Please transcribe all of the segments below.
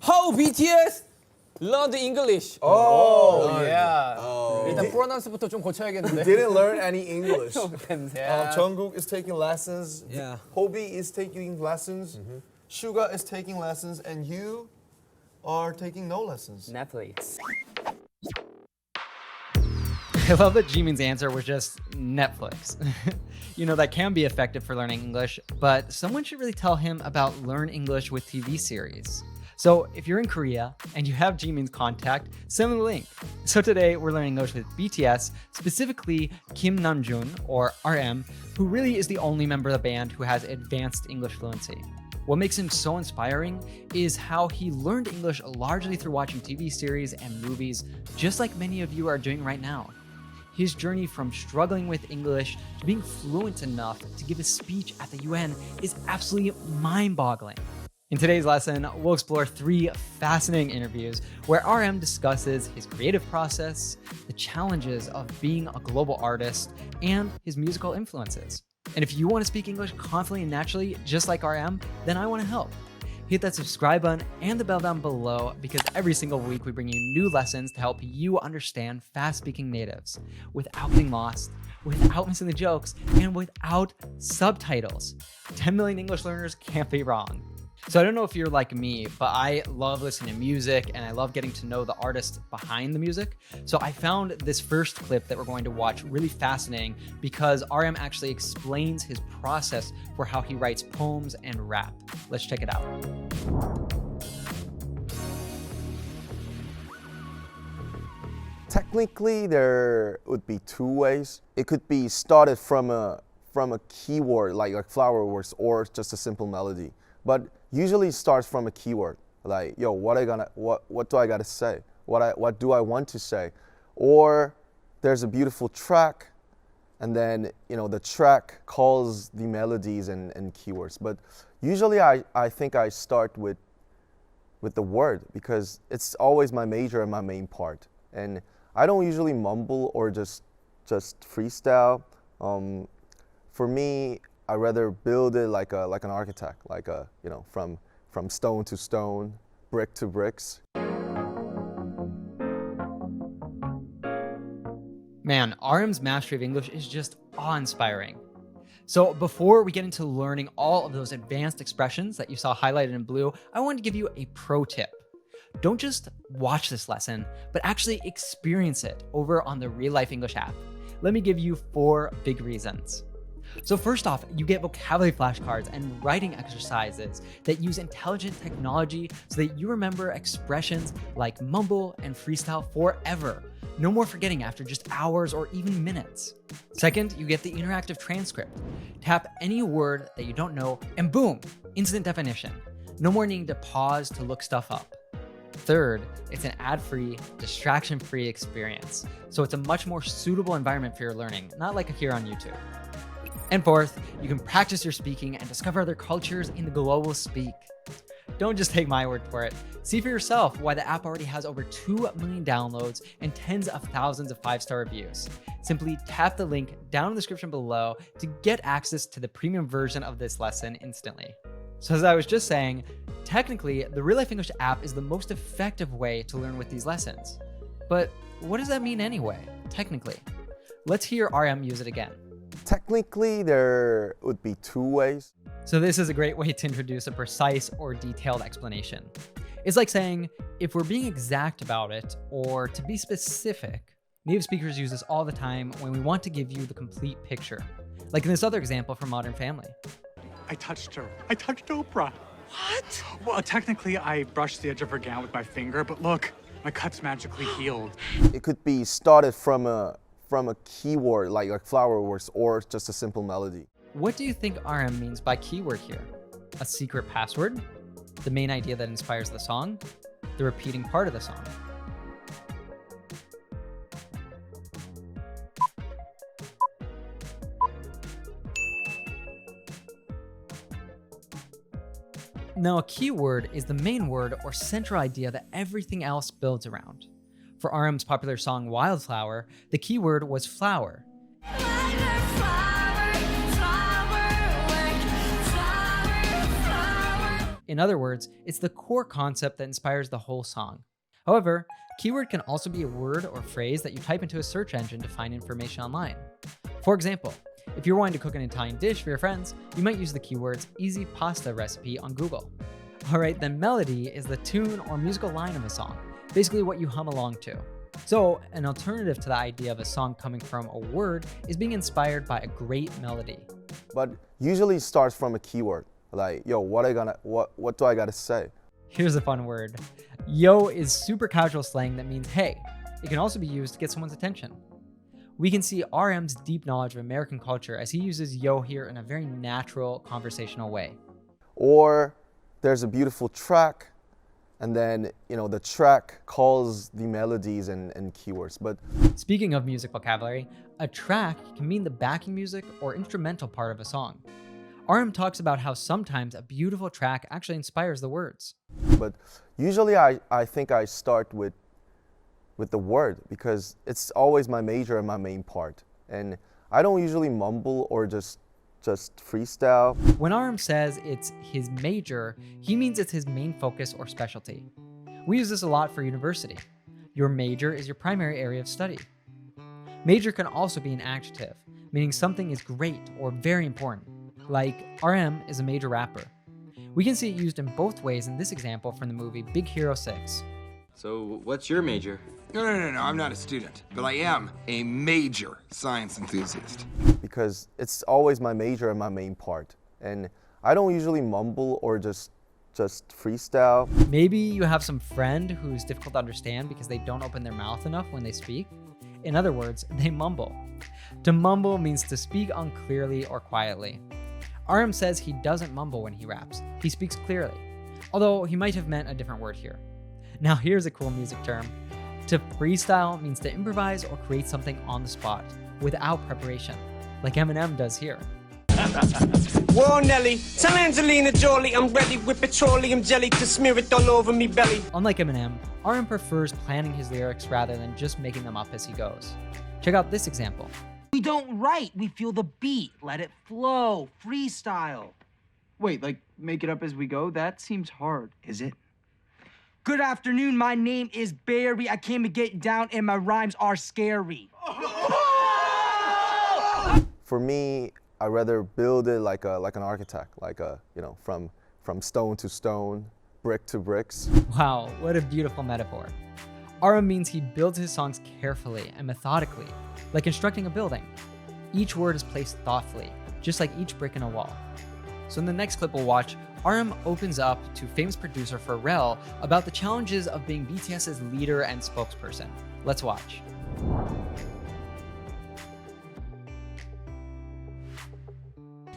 How BTS learned English. yeah. 일단 프로나운스부터 좀 고쳐야겠는데. Didn't learn any English. yeah. Jungkook is taking lessons. Yeah. Hobie is taking lessons. Suga is taking lessons, and you are taking no lessons. Netflix. I love that Jimin's answer was just Netflix. You know, that can be effective for learning English, but someone should really tell him about Learn English with TV series. So if you're in Korea and you have Jimin's contact, send him the link. So today we're learning English with BTS, specifically Kim Namjoon, or RM, who really is the only member of the band who has advanced English fluency. What makes him so inspiring is how he learned English largely through watching TV series and movies, just like many of you are doing right now. His journey from struggling with English to being fluent enough to give a speech at the UN is absolutely mind-boggling. In today's lesson, we'll explore 3 fascinating interviews where RM discusses his creative process, the challenges of being a global artist, and his musical influences. And if you want to speak English confidently and naturally, just like RM, then I want to help. Hit that subscribe button and the bell down below because every single week we bring you new lessons to help you understand fast-speaking natives without getting lost, without missing the jokes, and without subtitles. 10 million English learners can't be wrong. So I don't know if you're like me, but I love listening to music and I love getting to know the artist behind the music. So I found this first clip that we're going to watch really fascinating because RM actually explains his process for how he writes poems and rap. Let's check it out. Technically, there would be 2 ways. It could be started from a keyword like flower words or just a simple melody. But usually it starts from a keyword, like, yo, what do I gotta say? What do I want to say? Or there's a beautiful track, and then the track calls the melodies and keywords. But usually I think I start with the word because it's always my major and my main part. And I don't usually mumble or just freestyle. For me, I rather build it like an architect, from stone to stone, brick to bricks. Man, RM's mastery of English is just awe-inspiring. So before we get into learning all of those advanced expressions that you saw highlighted in blue, I want to give you a pro tip. Don't just watch this lesson, but actually experience it over on the Real Life English app. Let me give you 4 big reasons. So first off, you get vocabulary flashcards and writing exercises that use intelligent technology so that you remember expressions like mumble and freestyle forever. No more forgetting after just hours or even minutes. Second, you get the interactive transcript. Tap any word that you don't know and boom, instant definition. No more needing to pause to look stuff up. Third, it's an ad-free, distraction-free experience. So it's a much more suitable environment for your learning, not like here on YouTube. And fourth, you can practice your speaking and discover other cultures in the global speak. Don't just take my word for it. See for yourself why the app already has over 2 million downloads and tens of thousands of 5-star reviews. Simply tap the link down in the description below to get access to the premium version of this lesson instantly. So as I was just saying, technically, the Real Life English app is the most effective way to learn with these lessons. But what does that mean anyway, technically? Let's hear RM use it again. Technically, there would be 2 ways. So this is a great way to introduce a precise or detailed explanation. It's like saying, if we're being exact about it, or to be specific, native speakers use this all the time when we want to give you the complete picture. Like in this other example from Modern Family. I touched her. I touched Oprah. What? Well, technically, I brushed the edge of her gown with my finger, but look, my cut's magically healed. It could be started from a keyword like flower words or just a simple melody. What do you think RM means by keyword here? A secret password? The main idea that inspires the song? The repeating part of the song? Now, a keyword is the main word or central idea that everything else builds around. For RM's popular song Wildflower, the keyword was flower. In other words, it's the core concept that inspires the whole song. However, keyword can also be a word or phrase that you type into a search engine to find information online. For example, if you're wanting to cook an Italian dish for your friends, you might use the keywords easy pasta recipe on Google. Alright, then melody is the tune or musical line of a song, basically what you hum along to. So, an alternative to the idea of a song coming from a word is being inspired by a great melody. But usually it starts from a keyword. Like, yo, what do I gotta say? Here's a fun word. Yo is super casual slang that means hey. It can also be used to get someone's attention. We can see RM's deep knowledge of American culture as he uses yo here in a very natural, conversational way. Or there's a beautiful track, and then, the track calls the melodies and keywords. But Speaking of music vocabulary, a track can mean the backing music or instrumental part of a song. RM talks about how sometimes a beautiful track actually inspires the words. But usually I think I start with the word because it's always my major and my main part. And I don't usually mumble or just freestyle. When RM says it's his major, he means it's his main focus or specialty. We use this a lot for university. Your major is your primary area of study. Major can also be an adjective, meaning something is great or very important, like RM is a major rapper. We can see it used in both ways in this example from the movie Big Hero 6. So, what's your major? No, I'm not a student, but I am a major science enthusiast. Because it's always my major and my main part. And I don't usually mumble or just freestyle. Maybe you have some friend who's difficult to understand because they don't open their mouth enough when they speak. In other words, they mumble. To mumble means to speak unclearly or quietly. RM says he doesn't mumble when he raps. He speaks clearly, although he might have meant a different word here. Now here's a cool music term. To freestyle means to improvise or create something on the spot, without preparation, like Eminem does here. Whoa, Nelly, tell Angelina Jolie I'm ready with petroleum jelly to smear it all over me belly. Unlike Eminem, RM prefers planning his lyrics rather than just making them up as he goes. Check out this example. We don't write, we feel the beat, let it flow, freestyle. Wait, like make it up as we go? That seems hard. Is it? Good afternoon, my name is Barry. I came to get down and my rhymes are scary. For me, I rather build it like an architect, from stone to stone, brick to bricks. Wow, what a beautiful metaphor. RM means he builds his songs carefully and methodically, like constructing a building. Each word is placed thoughtfully, just like each brick in a wall. So in the next clip we'll watch, RM opens up to famous producer Pharrell about the challenges of being BTS's leader and spokesperson. Let's watch.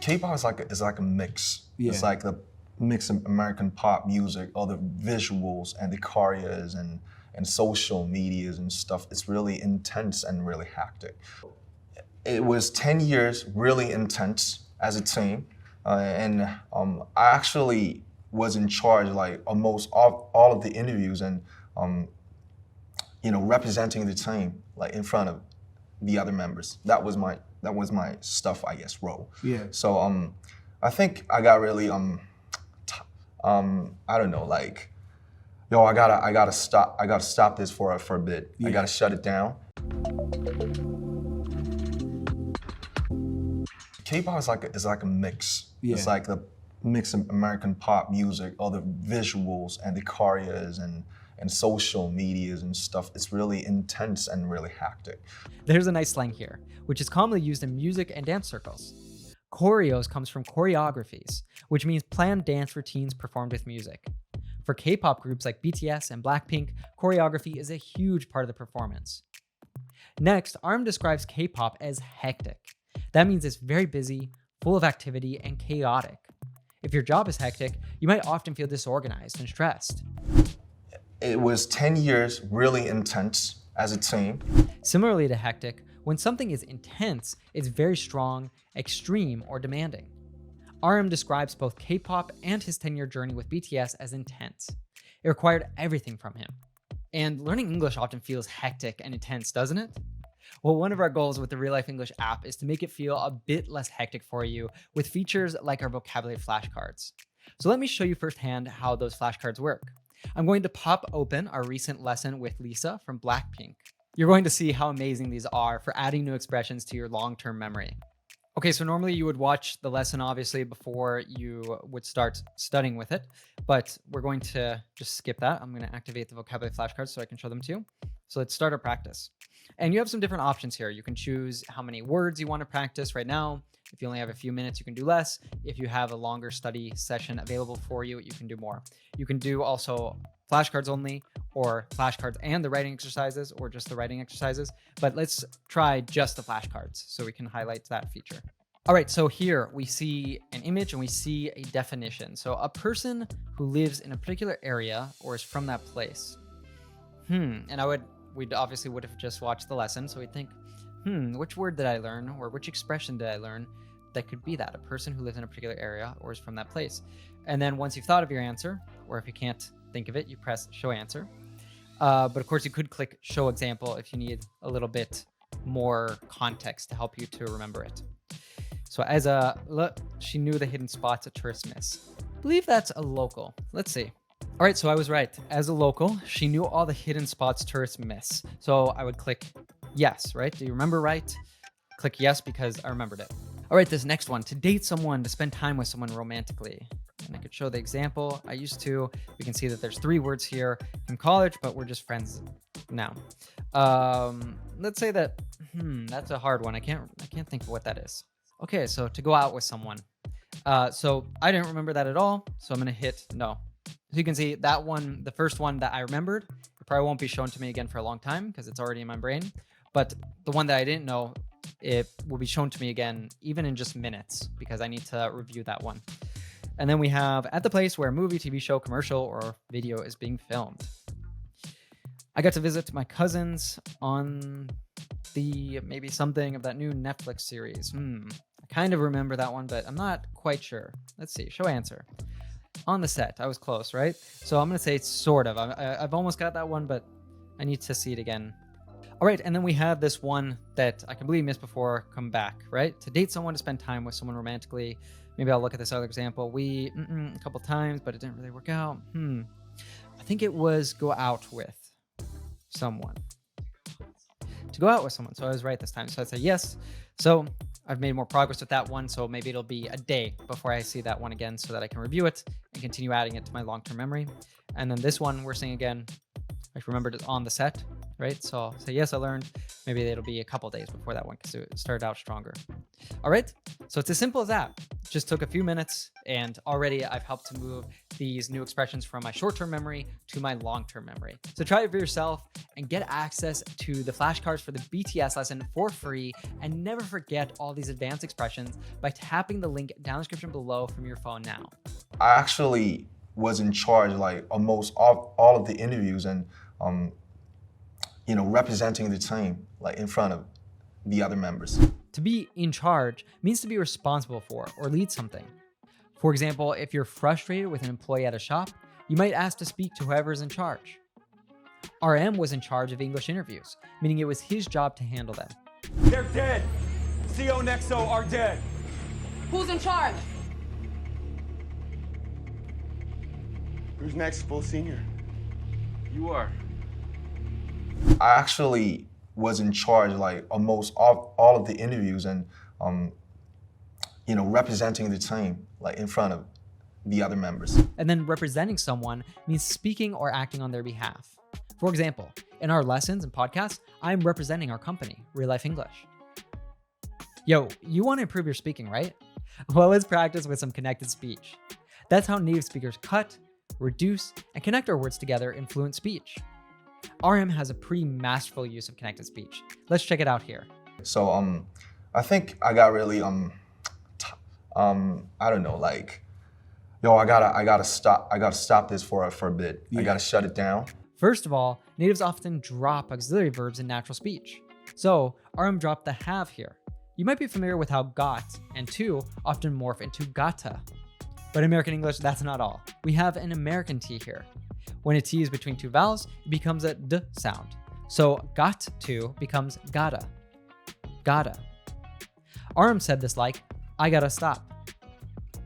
K-pop is like a mix. Yeah. It's like the mix of American pop music, all the visuals and the choreos and social medias and stuff. It's really intense and really hectic. It was 10 years really intense as a team. And I actually was in charge, like almost all of the interviews and, representing the team, like in front of the other members. That was my stuff, I guess, role. Yeah. So I think I got really I don't know, like, yo, I gotta stop this for a bit. Yeah. I gotta shut it down. K-pop is like a mix. Yeah. It's like the mix of American pop music, all the visuals and the choreos and social medias and stuff. It's really intense and really hectic. There's a nice slang here, which is commonly used in music and dance circles. Choreos comes from choreographies, which means planned dance routines performed with music. For K-pop groups like BTS and Blackpink, choreography is a huge part of the performance. Next, RM describes K-pop as hectic. That means it's very busy, full of activity, and chaotic. If your job is hectic, you might often feel disorganized and stressed. It was 10 years really intense as a team. Similarly to hectic, when something is intense, it's very strong, extreme, or demanding. RM describes both K-pop and his 10-year journey with BTS as intense. It required everything from him. And learning English often feels hectic and intense, doesn't it? Well, one of our goals with the Real Life English app is to make it feel a bit less hectic for you with features like our vocabulary flashcards. So let me show you firsthand how those flashcards work. I'm going to pop open our recent lesson with Lisa from Blackpink. You're going to see how amazing these are for adding new expressions to your long-term memory. Okay, so normally you would watch the lesson obviously before you would start studying with it, but we're going to just skip that. I'm going to activate the vocabulary flashcards so I can show them to you. So let's start our practice. And you have some different options here. You can choose how many words you want to practice right now. If you only have a few minutes, you can do less. If you have a longer study session available for you, you can do more. You can do also flashcards only, or flashcards and the writing exercises, or just the writing exercises. But let's try just the flashcards so we can highlight that feature. All right, so here we see an image and we see a definition. So a person who lives in a particular area or is from that place. And we'd obviously would have just watched the lesson. So we'd think, which word did I learn, or which expression did I learn that could be that? A person who lives in a particular area or is from that place. And then once you've thought of your answer, or if you can't think of it, you press show answer. But of course you could click show example if you need a little bit more context to help you to remember it. So as a, look, she knew the hidden spots a tourist miss. I believe that's a local. Let's see. All right, so I was right. As a local, she knew all the hidden spots tourists miss. So I would click yes, right? Do you remember right? Click yes because I remembered it. All right, this next one, to date someone, to spend time with someone romantically. And I could show the example. I used to. We can see that there's 3 words here from college, but we're just friends now. Let's say that, that's a hard one. I can't think of what that is. Okay, so to go out with someone. So I didn't remember that at all. So I'm gonna hit no. So you can see that one, the first one that I remembered, it probably won't be shown to me again for a long time because it's already in my brain. But the one that I didn't know, it will be shown to me again, even in just minutes, because I need to review that one. And then we have at the place where a movie, TV show, commercial, or video is being filmed. I got to visit my cousins on the maybe something of that new Netflix series. I kind of remember that one, but I'm not quite sure. Let's see, show answer. On the set, I was close, right? So I'm gonna say sort of. I've almost got that one, but I need to see it again. All right, and then we have this one that I completely missed before come back, right? To date someone, to spend time with someone romantically. Maybe I'll look at this other example. We, a couple times, but it didn't really work out. I think it was go out with someone. To go out with someone. So I was right this time. So I said yes. So I've made more progress with that one. So maybe it'll be a day before I see that one again so that I can review it and continue adding it to my long-term memory. And then this one we're seeing again. I remembered it on the set, right? So I'll say, yes, I learned. Maybe it'll be a couple days before that one because it started out stronger. All right. So it's as simple as that. It just took a few minutes and already I've helped to move these new expressions from my short-term memory to my long-term memory. So try it for yourself and get access to the flashcards for the BTS lesson for free. And never forget all these advanced expressions by tapping the link down in the description below from your phone now. I actually was in charge, like almost all of the interviews and representing the team, like in front of the other members. To be in charge means to be responsible for or lead something. For example, if you're frustrated with an employee at a shop, you might ask to speak to whoever is in charge. RM was in charge of English interviews, meaning it was his job to handle them. They're dead. CO and XO are dead. Who's in charge? Who's next, full senior? You are. I actually was in charge, like almost all of the interviews and representing the team, like in front of the other members. And then representing someone means speaking or acting on their behalf. For example, in our lessons and podcasts, I'm representing our company, Real Life English. Yo, you want to improve your speaking, right? Well, let's practice with some connected speech. That's how native speakers cut, reduce, and connect our words together in fluent speech. RM has a pretty masterful use of connected speech. Let's check it out here. So I think I got really I don't know, like, yo, I gotta stop this for a bit. Yeah. I gotta shut it down. First of all, natives often drop auxiliary verbs in natural speech. So RM dropped the have here. You might be familiar with how got and to often morph into gotta. But in American English, that's not all. We have an American T here. When a T is between 2 vowels, it becomes a D sound. So got to becomes gotta. Gotta. RM said this like, I gotta stop.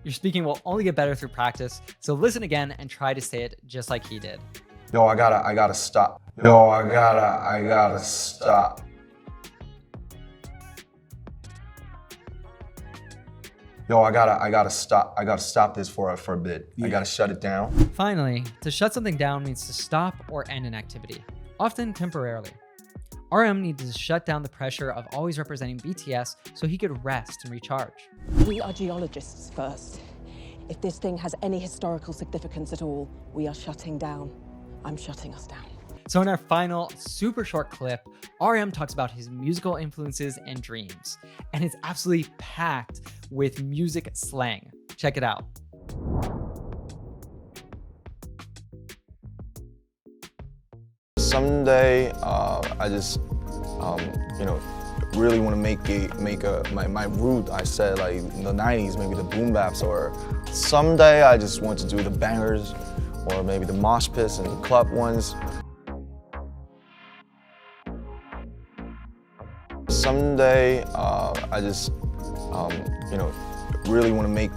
Your speaking will only get better through practice, so listen again and try to say it just like he did. Yo, I gotta stop. Yo, I gotta stop. Yo, I gotta stop. I gotta stop this for a bit. I gotta shut it down. Finally, to shut something down means to stop or end an activity, often temporarily. RM needed to shut down the pressure of always representing BTS so he could rest and recharge. We are geologists first. If this thing has any historical significance at all, we are shutting down. I'm shutting us down. So in our final super short clip, RM talks about his musical influences and dreams, and it's absolutely packed with music slang. Check it out. Someday, I just, really want to make my root. I said like in the 90s, maybe the boom baps, or someday I just want to do the bangers, or maybe the mosh pits and club ones. Someday, I just, really want to make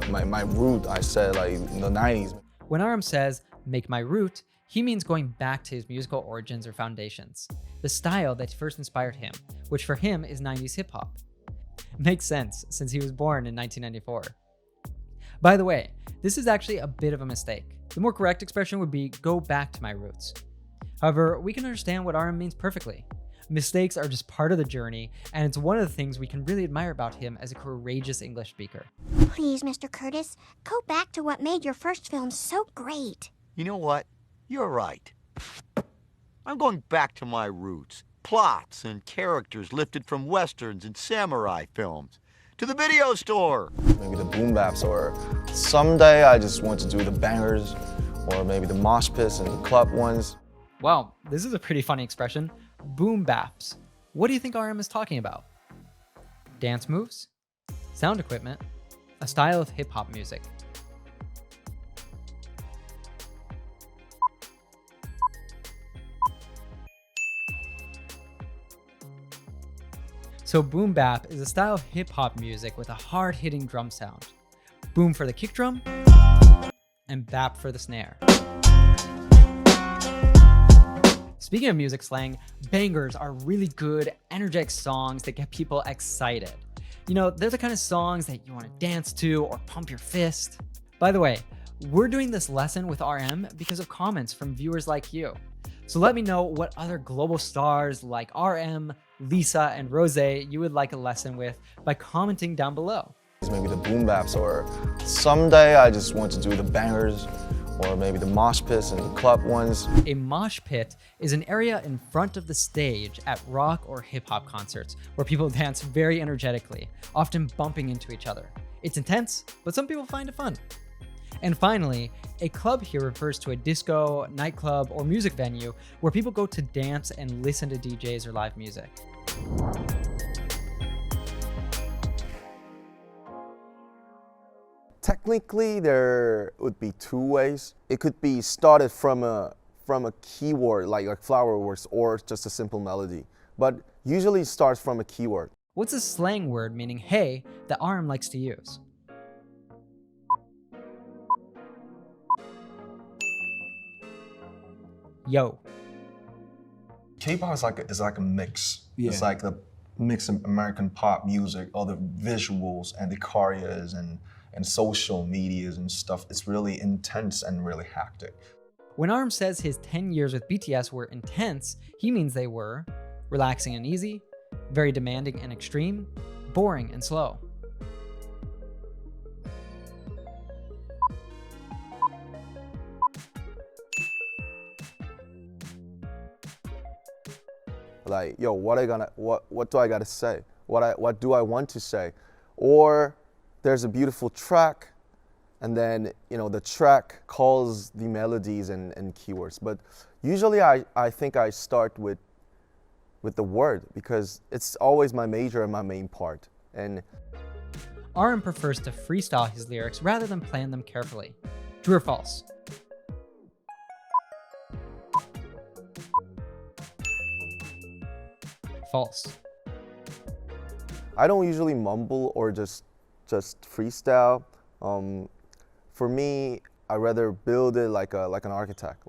my root. I said like in the 90s. When RM says "make my root," he means going back to his musical origins or foundations, the style that first inspired him, which for him is 90s hip hop. Makes sense since he was born in 1994. By the way, this is actually a bit of a mistake. The more correct expression would be "go back to my roots." However, we can understand what RM means perfectly. Mistakes are just part of the journey, and it's one of the things we can really admire about him as a courageous English speaker. Please, Mr. Curtis, go back to what made your first film so great. You know what? You're right. I'm going back to my roots. Plots and characters lifted from westerns and samurai films. To the video store. Maybe the boom baps, or someday I just want to do the bangers, or maybe the mosh pits and club ones. Wow, this is a pretty funny expression. Boom baps. What do you think RM is talking about? Dance moves? Sound equipment? A style of hip-hop music? So boom bap is a style of hip-hop music with a hard-hitting drum sound. Boom for the kick drum, and bap for the snare. Speaking of music slang, bangers are really good, energetic songs that get people excited. You know, they're the kind of songs that you want to dance to or pump your fist. By the way, we're doing this lesson with RM because of comments from viewers like you. So let me know what other global stars like RM, Lisa, and Rose you would like a lesson with by commenting down below. Maybe the boom baps, or someday I just want to do the bangers, or maybe the mosh pits and club ones. A mosh pit is an area in front of the stage at rock or hip hop concerts where people dance very energetically, often bumping into each other. It's intense, but some people find it fun. And finally, a club here refers to a disco, nightclub, or music venue where people go to dance and listen to DJs or live music. Technically, there would be two ways. It could be started from a keyword like flower words, or just a simple melody. But usually it starts from a keyword. What's a slang word meaning hey that RM likes to use? Yo. K-pop is like a mix. Yeah. It's like a mix of American pop music, all the visuals and the choreos and social medias and stuff. It's really intense and really hectic. When RM says his 10 years with BTS were intense, he means they were relaxing and easy, very demanding and extreme, boring and slow. Like, yo, what do I gotta say? What do I want to say? Or there's a beautiful track, and then the track calls the melodies and keywords. But usually I think I start with the word, because it's always my major and my main part. And RM prefers to freestyle his lyrics rather than plan them carefully. True or false? False. I don't usually mumble or just freestyle, For me, I rather build it like an architect,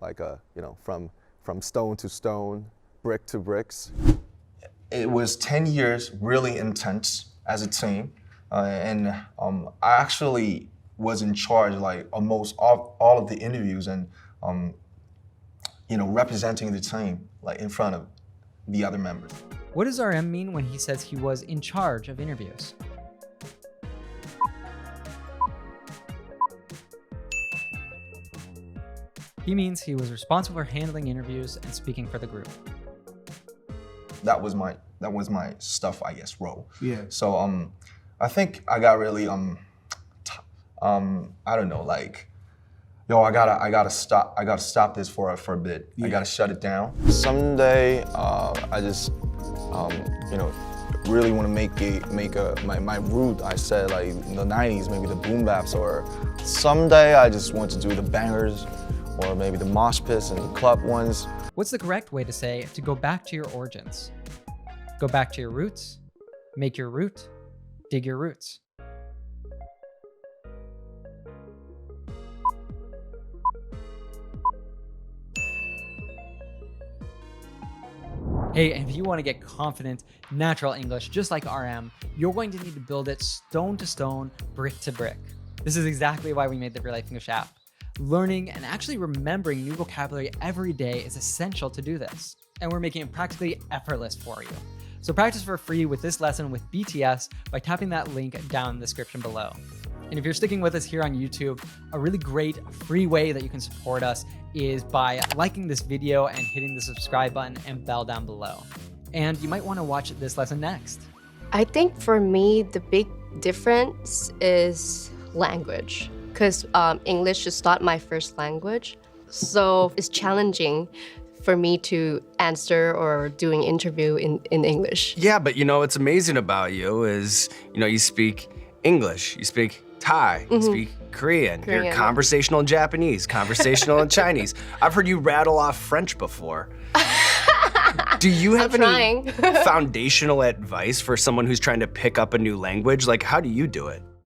from stone to stone, brick to bricks. It was 10 years, really intense as a team, and I actually was in charge, like almost all of the interviews, and representing the team, like in front of the other members. What does RM mean when he says he was in charge of interviews? He means he was responsible for handling interviews and speaking for the group. That was my stuff, I guess, role. Yeah. So I think I got really I don't know, like, yo, I gotta stop this for a bit. Yeah. I gotta shut it down. Someday, I just really want to make my root. I said like in the 90s, maybe the boom baps, or someday I just want to do the bangers, or maybe the mosh pits and club ones. What's the correct way to say to go back to your origins? Go back to your roots, make your root, dig your roots. Hey, and if you want to get confident, natural English, just like RM, you're going to need to build it stone to stone, brick to brick. This is exactly why we made the Real Life English app. Learning and actually remembering new vocabulary every day is essential to do this. And we're making it practically effortless for you. So practice for free with this lesson with BTS by tapping that link down in the description below. And if you're sticking with us here on YouTube, a really great free way that you can support us is by liking this video and hitting the subscribe button and bell down below. And you might want to watch this lesson next. I think for me, the big difference is language, because English is not my first language. So it's challenging for me to answer or doing interview in English. Yeah, but what's amazing about you is, you speak English, you speak Thai, you speak Korean, you're conversational in Japanese, conversational in Chinese. I've heard you rattle off French before. Do you have any foundational advice for someone who's trying to pick up a new language? Like, how do you do it?